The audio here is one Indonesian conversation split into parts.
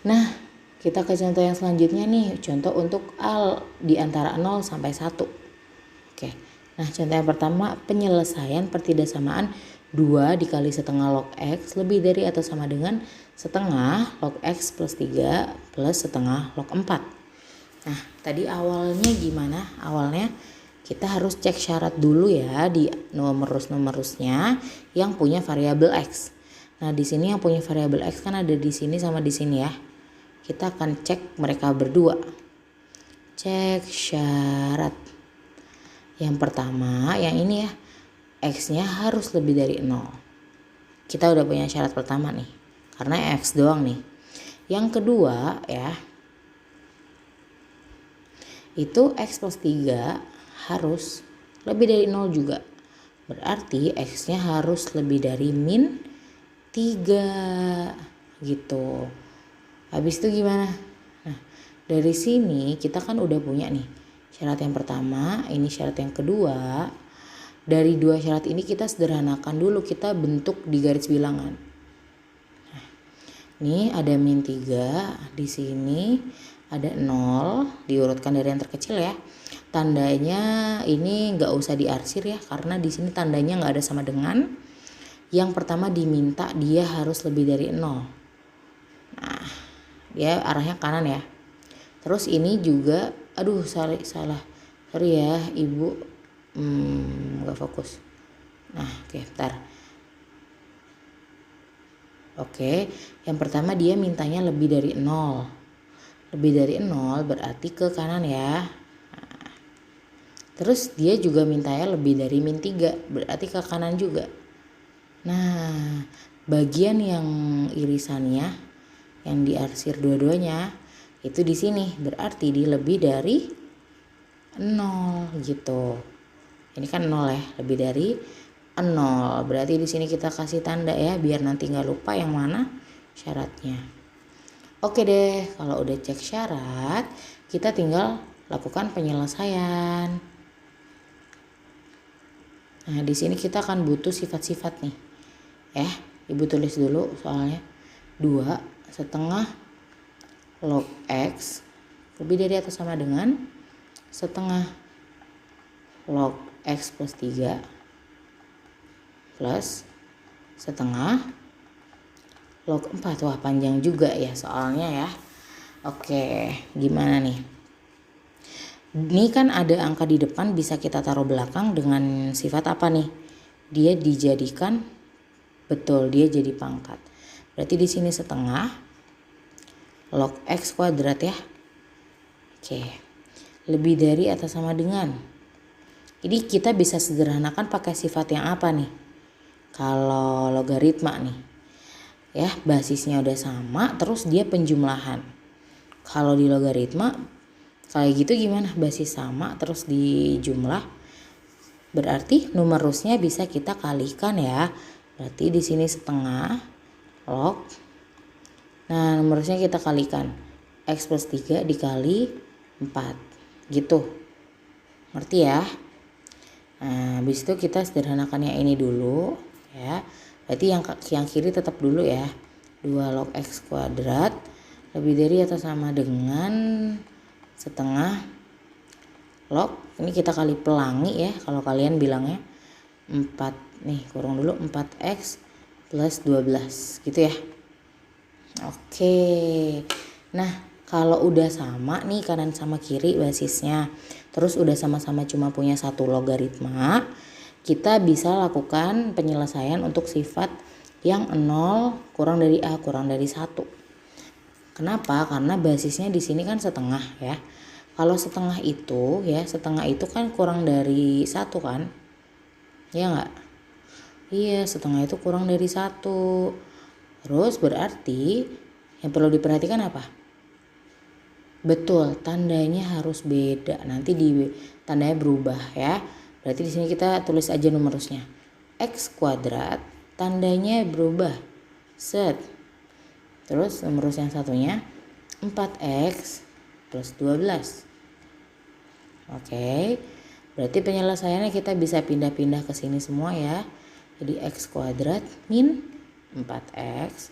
Nah, kita ke contoh yang selanjutnya nih, contoh untuk A di antara 0 sampai 1. Oke, nah contoh yang pertama, penyelesaian pertidaksamaan 2 dikali setengah log X lebih dari atau sama dengan setengah log X plus 3 plus setengah log 4. Nah, tadi awalnya gimana? Awalnya kita harus cek syarat dulu ya di numerus-numerusnya yang punya variabel X. Nah, di sini yang punya variabel X kan ada di sini sama di sini ya. Kita akan cek mereka berdua. Cek syarat. Yang pertama, yang ini ya, X-nya harus lebih dari 0. Kita udah punya syarat pertama nih, karena X doang nih. Yang kedua ya, itu X plus 3 harus lebih dari 0 juga. Berarti X-nya harus lebih dari min 3 gitu. Habis itu gimana? Nah, dari sini kita kan udah punya nih syarat yang pertama, ini syarat yang kedua. Dari dua syarat ini kita sederhanakan dulu, kita bentuk di garis bilangan. Nah, ini ada min 3, di sini ada 0, diurutkan dari yang terkecil ya. Tandanya ini nggak usah diarsir ya, karena di sini tandanya nggak ada sama dengan. Yang pertama diminta dia harus lebih dari 0. Nah, dia arahnya kanan ya. Terus ini juga, aduh sorry ya ibu, nggak fokus. Nah, oke, bentar. Oke, yang pertama dia mintanya lebih dari 0. Lebih dari 0 berarti ke kanan ya. Nah, terus dia juga mintanya lebih dari min 3, berarti ke kanan juga. Nah, bagian yang irisannya, yang diarsir dua-duanya, itu di sini, berarti di lebih dari 0 gitu. Ini kan 0 ya, lebih dari 0. Berarti di sini kita kasih tanda ya, biar nanti nggak lupa yang mana syaratnya. Oke deh, kalau udah cek syarat, kita tinggal lakukan penyelesaian. Nah, di sini kita akan butuh sifat-sifat nih. Ibu tulis dulu soalnya. 2 setengah log X lebih dari atau sama dengan setengah log X plus 3 plus setengah log 4. Wah, panjang juga ya soalnya ya. Oke, gimana nih? Ini kan ada angka di depan, bisa kita taruh belakang dengan sifat apa nih? Dia dijadikan, betul, dia jadi pangkat. Berarti di sini setengah log X kuadrat ya. Oke, lebih dari atau sama dengan. Jadi kita bisa sederhanakan pakai sifat yang apa nih? Kalau logaritma nih, ya basisnya udah sama, terus dia penjumlahan. Kalau di logaritma kayak gitu gimana? Basis sama terus dijumlah, berarti numerusnya bisa kita kalikan ya. Berarti di sini setengah log, nah numerusnya kita kalikan, X plus 3 dikali 4 gitu, ngerti ya? Nah, habis itu kita sederhanakan yang ini dulu ya. Berarti yang kiri tetap dulu ya. 2 log X kuadrat lebih dari atau sama dengan setengah log, ini kita kali pelangi ya kalau kalian bilangnya, 4 nih, kurang dulu 4X plus 12 gitu ya. Oke, nah kalau udah sama nih kanan sama kiri basisnya, terus udah sama-sama cuma punya satu logaritma, kita bisa lakukan penyelesaian untuk sifat yang 0 kurang dari A kurang dari 1. Kenapa? Karena basisnya di sini kan setengah ya. Kalau setengah itu ya, setengah itu kan kurang dari 1 kan? Ya enggak? Iya, setengah itu kurang dari 1. Terus berarti yang perlu diperhatikan apa? Betul, tandanya harus beda. Nanti tandanya berubah ya. Berarti di sini kita tulis aja numerusnya. X kuadrat tandanya berubah. Set. Terus numerus yang satunya 4X plus 12. Oke. Berarti penyelesaiannya kita bisa pindah-pindah ke sini semua ya. Jadi X kuadrat min 4X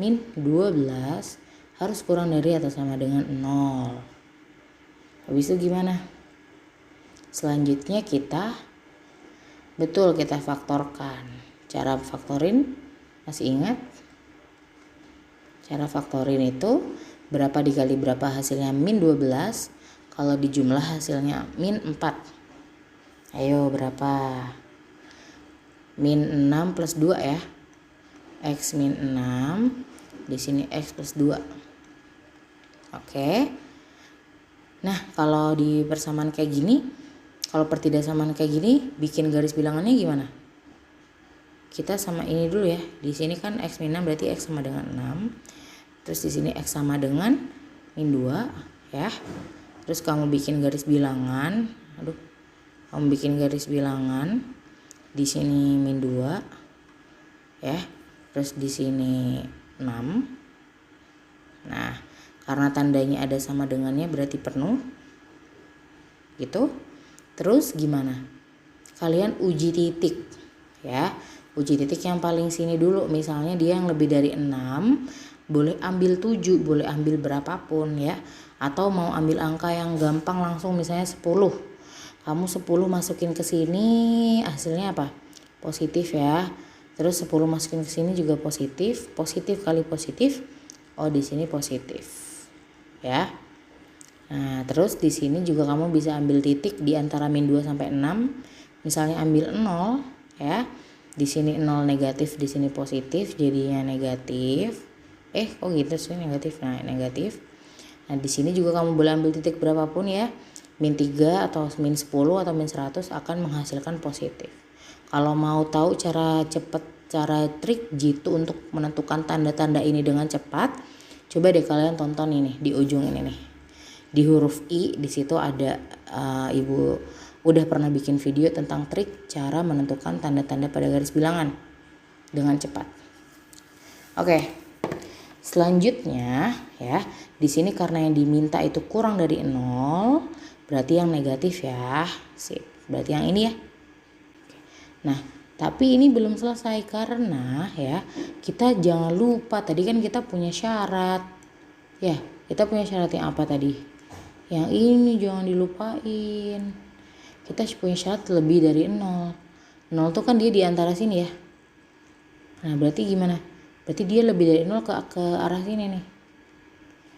min 12 harus kurang dari atau sama dengan 0. Habis itu gimana? Selanjutnya kita faktorkan. Cara faktorin masih ingat? Cara faktorin itu berapa dikali berapa hasilnya min 12. Kalau dijumlah hasilnya min 4. Ayo berapa? Min 6 plus 2 ya. X min 6. Di sini X plus 2. Oke. Nah, kalau di persamaan kayak gini, kalau pertidaksamaan kayak gini, bikin garis bilangannya gimana? Kita sama ini dulu ya. Di sini kan X min 6 berarti X sama dengan 6. Terus di sini X sama dengan min 2 ya. Terus kamu bikin garis bilangan. Kamu bikin garis bilangan. Di sini min 2 ya. Terus di sini 6. Nah, karena tandanya ada sama dengannya berarti penuh. Gitu. Terus gimana? Kalian uji titik ya. Uji titik yang paling sini dulu. Misalnya dia yang lebih dari 6, boleh ambil 7, boleh ambil berapapun ya. Atau mau ambil angka yang gampang langsung misalnya 10. Kamu 10 masukin ke sini, hasilnya apa? Positif ya. Terus 10 masukin ke sini juga positif. Positif kali positif. Oh, di sini positif. Ya. Nah, terus di sini juga kamu bisa ambil titik di antara min 2 sampai 6. Misalnya ambil 0 ya. Di sini 0 negatif, di sini positif, jadinya negatif. Kok gitu sih negatif? Nah, negatif. Nah, di sini juga kamu boleh ambil titik berapapun ya. Min 3 atau min 10 atau min 100 akan menghasilkan positif. Kalau mau tahu cara trik jitu untuk menentukan tanda-tanda ini dengan cepat, coba deh kalian tonton ini di ujung ini nih. Di huruf I di situ ada Ibu udah pernah bikin video tentang trik cara menentukan tanda-tanda pada garis bilangan dengan cepat. Oke. Selanjutnya ya, di sini karena yang diminta itu kurang dari 0, berarti yang negatif ya. Sip. Berarti yang ini ya. Nah, tapi ini belum selesai karena ya, kita jangan lupa tadi kan kita punya syarat. Ya, kita punya syarat yang apa tadi? Yang ini jangan dilupain. Kita punya syarat lebih dari 0. 0 tuh kan dia di antara sini ya. Nah, berarti gimana? Berarti dia lebih dari 0 ke arah sini nih.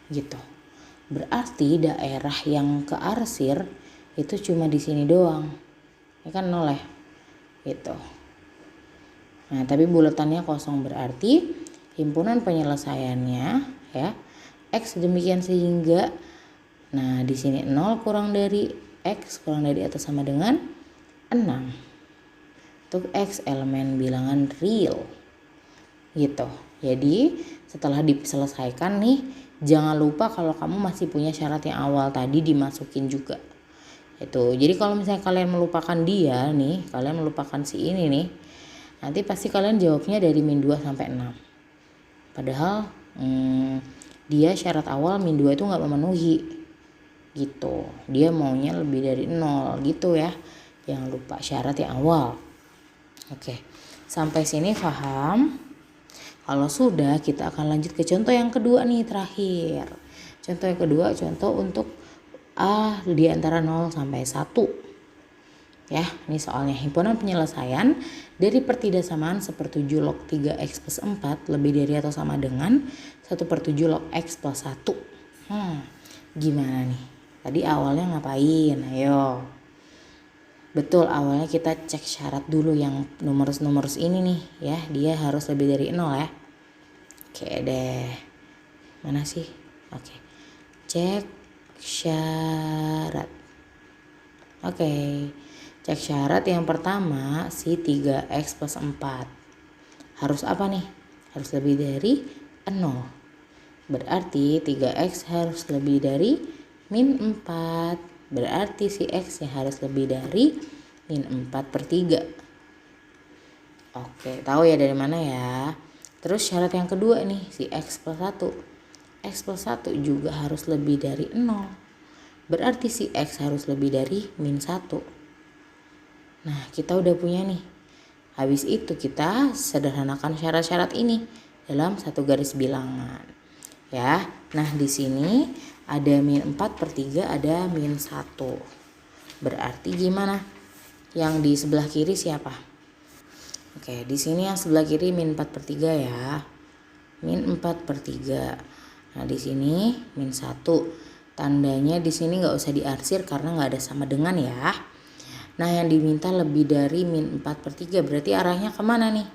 Gitu. Berarti daerah yang ke arsir itu cuma di sini doang. Ini kan 0 ya. Gitu. Nah, tapi bulatannya kosong berarti himpunan penyelesaiannya ya X demikian sehingga, nah di sini 0 kurang dari X kurang dari atau sama dengan 6. Untuk X elemen bilangan real. Gitu. Jadi setelah diselesaikan nih, jangan lupa kalau kamu masih punya syarat yang awal tadi dimasukin juga. Itu. Jadi kalau misalnya kalian melupakan dia nih, kalian melupakan si ini nih, nanti pasti kalian jawabnya dari min 2 sampai 6. Padahal dia syarat awal min 2 itu nggak memenuhi. Gitu. Dia maunya lebih dari 0 gitu ya. Jangan lupa syarat yang awal. Oke. Sampai sini paham? Kalau sudah, kita akan lanjut ke contoh yang kedua nih, terakhir. Contoh yang kedua, contoh untuk A di antara 0 sampai 1. Ya, ini soalnya himpunan penyelesaian dari pertidaksamaan 1/7 log 3x plus 4 lebih dari atau sama dengan 1/7 log x plus 1. Gimana nih? Tadi awalnya ngapain? Ayo. Betul, awalnya kita cek syarat dulu yang nomor ini nih ya. Dia harus lebih dari 0 ya. Oke deh. Mana sih? Oke. Cek syarat. Oke. Cek syarat yang pertama si 3x plus 4. Harus apa nih? Harus lebih dari 0. Berarti 3x harus lebih dari min 4. Berarti si x nya harus lebih dari min 4/3. Oke, tahu ya dari mana ya. Terus syarat yang kedua nih, si x plus 1. X plus 1 juga harus lebih dari 0. Berarti si x harus lebih dari min 1. Nah, kita udah punya nih. Habis itu kita sederhanakan syarat-syarat ini dalam satu garis bilangan. ya. Nah di sini ada min 4/3, ada min 1. Berarti gimana? Yang di sebelah kiri siapa? Oke, di sini yang sebelah kiri min 4/3 ya. Min 4/3. Nah di sini min 1. Tandanya di sini nggak usah diarsir karena nggak ada sama dengan ya. Nah yang diminta lebih dari min 4/3, berarti arahnya kemana nih?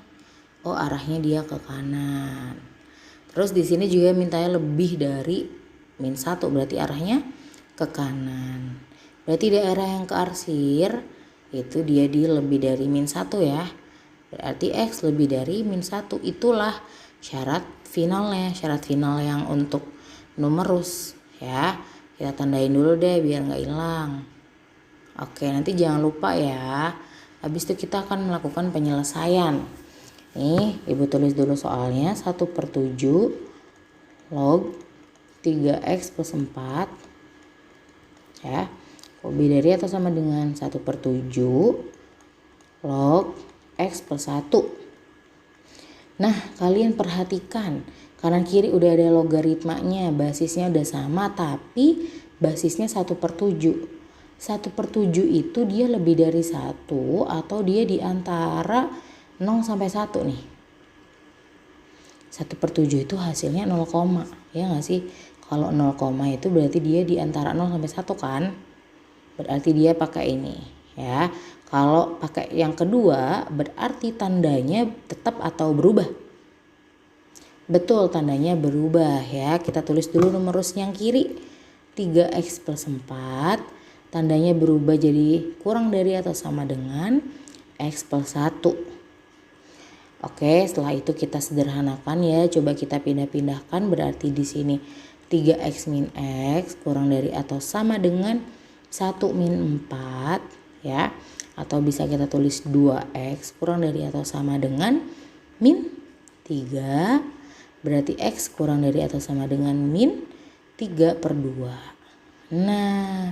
Oh arahnya dia ke kanan. Terus di sini juga mintanya lebih dari min 1, berarti arahnya ke kanan. Berarti daerah yang kearsir itu dia di lebih dari min 1 ya. Berarti X lebih dari min 1. Itulah syarat finalnya, syarat final yang untuk numerus ya. Kita tandain dulu deh biar nggak hilang. Oke, nanti jangan lupa ya. Habis itu kita akan melakukan penyelesaian. Nih, Ibu tulis dulu soalnya. 1/7 log 3x plus 4 ya. Lebih dari atau sama dengan 1/7 log x plus 1. Nah, kalian perhatikan. Kanan kiri udah ada logaritmanya. Basisnya udah sama tapi basisnya 1/7. 1/7 itu dia lebih dari 1 atau dia di antara 0 sampai 1 nih. 1/7 itu hasilnya 0, ya nggak sih? Kalau 0, itu berarti dia di antara 0 sampai 1 kan? Berarti dia pakai ini ya. Kalau pakai yang kedua berarti tandanya tetap atau berubah. Betul, tandanya berubah ya. Kita tulis dulu numerus yang kiri. 3x plus 4. Tandanya berubah jadi kurang dari atau sama dengan x plus 1. Oke, setelah itu kita sederhanakan ya. Coba kita pindah-pindahkan, berarti di sini 3x min x kurang dari atau sama dengan 1 min 4 ya. Atau bisa kita tulis 2x kurang dari atau sama dengan min 3. Berarti x kurang dari atau sama dengan min 3/2. Nah,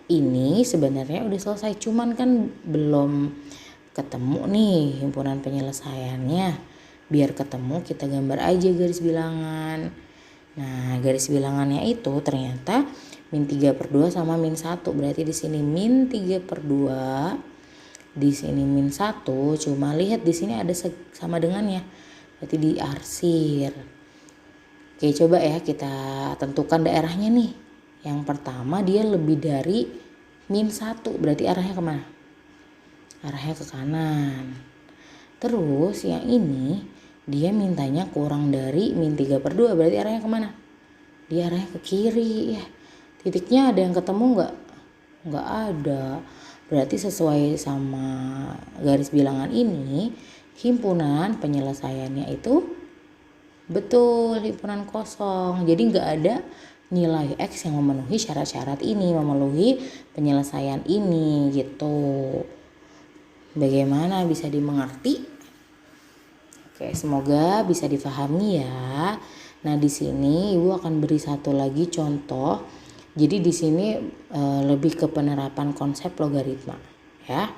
ini sebenarnya udah selesai, cuman kan belum ketemu nih himpunan penyelesaiannya. Biar ketemu kita gambar aja garis bilangan. Nah, garis bilangannya itu ternyata min 3/2 sama min 1. Berarti di sini min 3/2, di sini min 1. Cuma lihat di sini ada sama dengannya. Berarti diarsir. Oke, coba ya kita tentukan daerahnya nih. Yang pertama dia lebih dari min 1, berarti arahnya kemana? Arahnya ke kanan. Terus yang ini dia mintanya kurang dari min 3/2, berarti arahnya kemana? Dia arahnya ke kiri ya. Titiknya ada yang ketemu nggak? Nggak ada. Berarti sesuai sama garis bilangan ini, himpunan penyelesaiannya itu betul himpunan kosong. Jadi nggak ada nilai X yang memenuhi syarat-syarat ini, memenuhi penyelesaian ini gitu. Bagaimana, bisa dimengerti? Oke, semoga bisa difahami ya. Nah, di sini Ibu akan beri satu lagi contoh. Jadi di sini lebih ke penerapan konsep logaritma ya.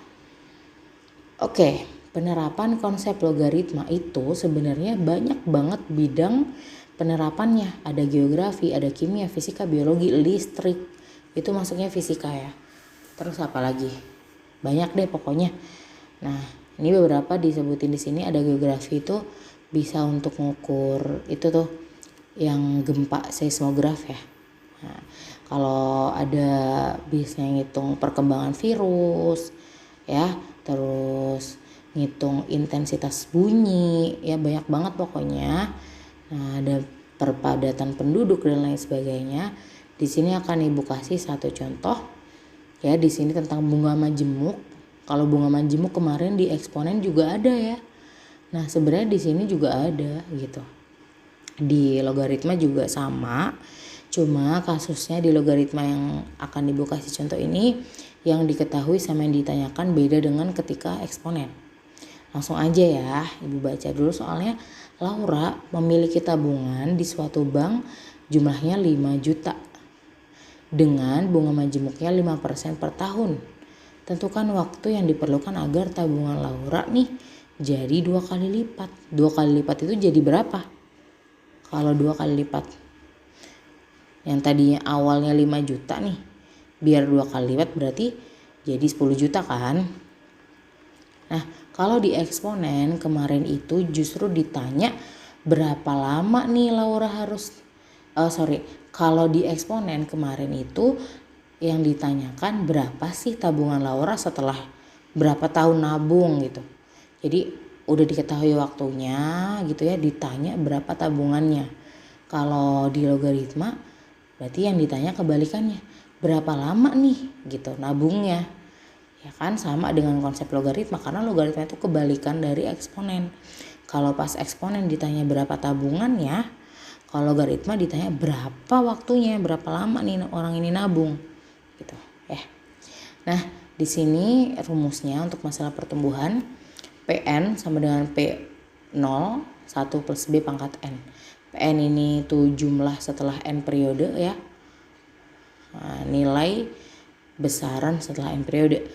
Oke, penerapan konsep logaritma itu sebenarnya banyak banget bidang penerapannya. Ada geografi, ada kimia, fisika, biologi, listrik. Itu masuknya fisika ya. Terus apa lagi? Banyak deh pokoknya. Nah, ini beberapa disebutin di sini. Ada geografi itu bisa untuk ngukur itu tuh yang gempa seismograf ya. Nah, kalau ada bisa ngitung perkembangan virus ya, terus ngitung intensitas bunyi ya, banyak banget pokoknya. Nah, ada perpadatan penduduk dan lain sebagainya. Di sini akan Ibu kasih satu contoh ya. Di sini tentang bunga majemuk. Kalau bunga majemuk kemarin di eksponen juga ada ya. Nah, sebenarnya di sini juga ada gitu. Di logaritma juga sama. Cuma kasusnya di logaritma yang akan Ibu kasih contoh ini yang diketahui sama yang ditanyakan beda dengan ketika eksponen. Langsung aja ya, Ibu baca dulu soalnya. Laura memiliki tabungan di suatu bank jumlahnya 5 juta. Dengan bunga majemuknya 5% per tahun. Tentukan waktu yang diperlukan agar tabungan Laura nih jadi 2 kali lipat. 2 kali lipat itu jadi berapa? Kalau 2 kali lipat. Yang tadinya awalnya 5 juta nih, biar 2 kali lipat berarti jadi 10 juta kan. Nah, kalau di eksponen kemarin itu justru ditanya berapa lama nih Laura harus kalau di eksponen kemarin itu yang ditanyakan berapa sih tabungan Laura setelah berapa tahun nabung gitu. Jadi udah diketahui waktunya gitu ya, ditanya berapa tabungannya. Kalau di logaritma berarti yang ditanya kebalikannya, berapa lama nih gitu nabungnya. Ya kan, sama dengan konsep logaritma, karena logaritma itu kebalikan dari eksponen. Kalau pas eksponen ditanya berapa tabungannya, kalau logaritma ditanya berapa waktunya, berapa lama nih orang ini nabung gitu ya. Nah, di sini rumusnya untuk masalah pertumbuhan, PN sama dengan P0 1 plus B pangkat N. PN ini tuh jumlah setelah N periode ya. Nah, nilai besaran setelah N periode.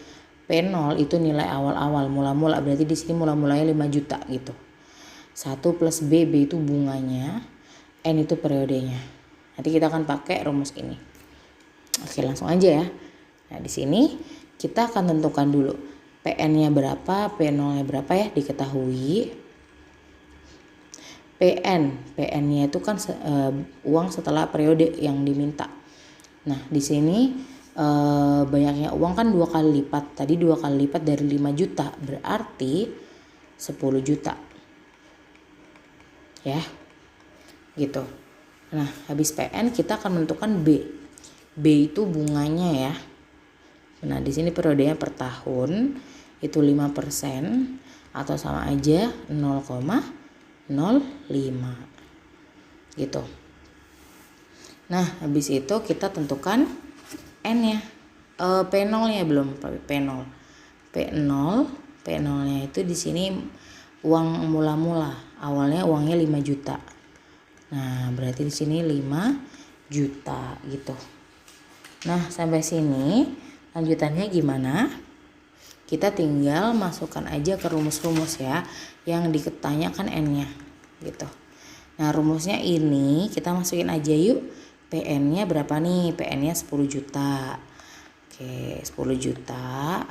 P0 itu nilai awal-awal, mula-mula, berarti di sini mula-mulanya 5 juta gitu. 1 plus B, B itu bunganya, N itu periodenya. Nanti kita akan pakai rumus ini. Oke, langsung aja ya. Nah, di sini kita akan tentukan dulu PN-nya berapa, P0-nya berapa ya, diketahui. PN-nya itu kan uang setelah periode yang diminta. Nah, di sini banyaknya uang kan 2 kali lipat. Tadi 2 kali lipat dari 5 juta, berarti 10 juta. Ya. Gitu. Nah, habis PN kita akan menentukan B. B itu bunganya ya. Nah, di sini periodenya per tahun itu 5% atau sama aja 0,05 gitu. Nah, habis itu kita tentukan N-nya. P0-nya belum, P0. P0-nya itu di sini uang mula-mula. Awalnya uangnya 5 juta. Nah, berarti di sini 5 juta gitu. Nah, sampai sini lanjutannya gimana? Kita tinggal masukkan aja ke rumus-rumus ya yang ditanyakan N-nya gitu. Nah, rumusnya ini kita masukin aja yuk. PN-nya berapa nih? PN-nya 10 juta. Oke, 10 juta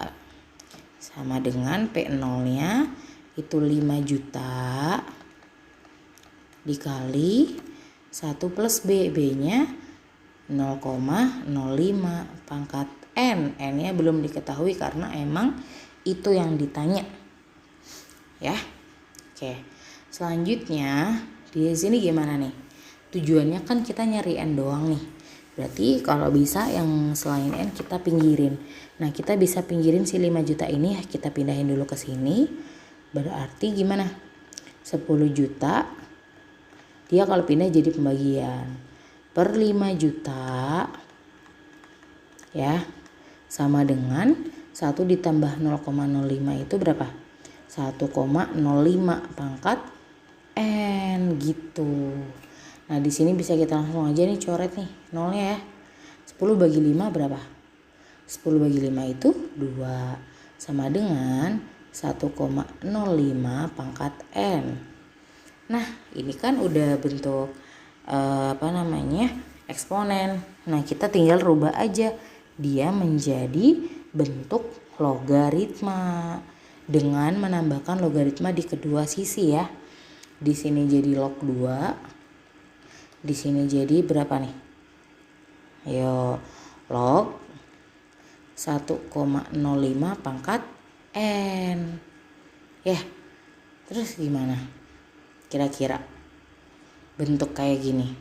sama dengan P0-nya itu 5 juta dikali 1 plus B. B-nya 0,05 pangkat N. N-nya belum diketahui karena emang itu yang ditanya. Ya. Oke. Selanjutnya di sini gimana nih? Tujuannya kan kita nyari N doang nih. Berarti kalau bisa yang selain N kita pinggirin. Nah, kita bisa pinggirin si 5 juta ini, kita pindahin dulu ke sini. Berarti gimana? 10 juta dia kalau pindah jadi pembagian per 5 juta ya, sama dengan 1 ditambah 0,05 itu berapa? 1,05 pangkat N gitu. Nah, di sini bisa kita langsung aja nih coret nih nolnya ya. 10 bagi 5 berapa? 10 bagi 5 itu 2 sama dengan 1,05 pangkat N. Nah, ini kan udah bentuk eksponen. Nah, kita tinggal rubah aja dia menjadi bentuk logaritma dengan menambahkan logaritma di kedua sisi ya. Di sini jadi log 2. Di sini jadi berapa nih? Ayo, log 1,05 pangkat N. Ya, terus gimana? Kira-kira bentuk kayak gini.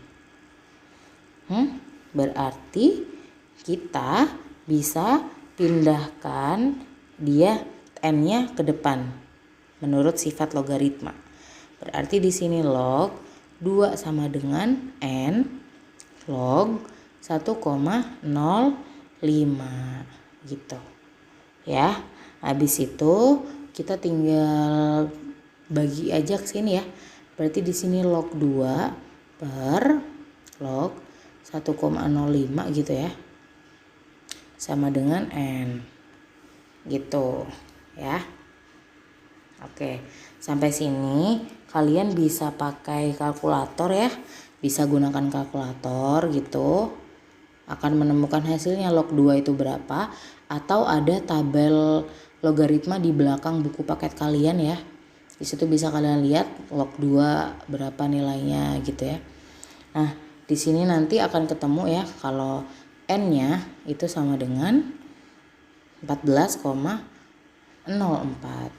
Berarti kita bisa pindahkan dia N-nya ke depan menurut sifat logaritma. Berarti di sini log 2 sama dengan N log 1,05 gitu. Ya, habis itu kita tinggal bagi aja ke sini ya. Berarti di sini log 2 per log 1,05 gitu ya. Sama dengan N. Gitu ya. Oke, sampai sini kalian bisa pakai kalkulator ya. bisa gunakan kalkulator gitu, akan menemukan hasilnya log 2 itu berapa, atau ada tabel logaritma di belakang buku paket kalian ya. Di situ bisa kalian lihat log 2 berapa nilainya gitu ya. Nah, di sini nanti akan ketemu ya kalau n-nya itu sama dengan 14,04.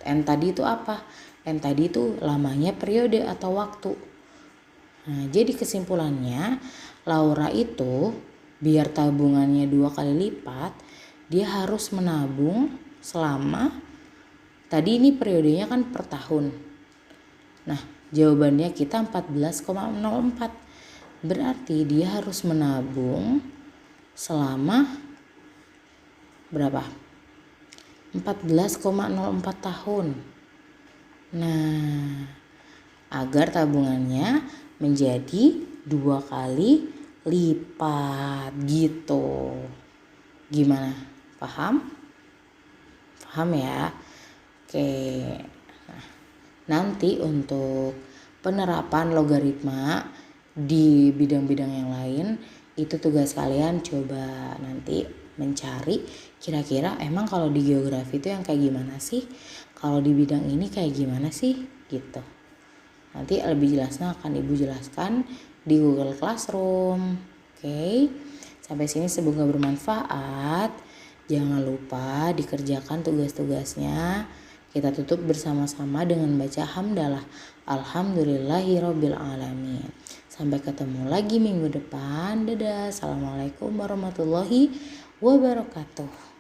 N tadi itu apa? N tadi itu lamanya periode atau waktu. Nah, jadi kesimpulannya Laura itu biar tabungannya 2 kali lipat, dia harus menabung selama, tadi ini periodenya kan per tahun. Nah, jawabannya kita 14,04. Berarti dia harus menabung selama berapa? 14,04 tahun. Nah, agar tabungannya menjadi 2 kali lipat gitu. Gimana? Paham? Paham ya? Oke. Nah, nanti untuk penerapan logaritma di bidang-bidang yang lain, itu tugas kalian coba nanti mencari kira-kira emang kalau di geografi itu yang kayak gimana sih, kalau di bidang ini kayak gimana sih gitu. Nanti lebih jelasnya akan Ibu jelaskan di Google Classroom. Oke, sampai sini semoga bermanfaat. Jangan lupa dikerjakan tugas-tugasnya. Kita tutup bersama-sama dengan baca hamdalah. Alhamdulillahirabbil alamin. Sampai ketemu lagi minggu depan. Dadah. Assalamualaikum warahmatullahi wabarakatuh.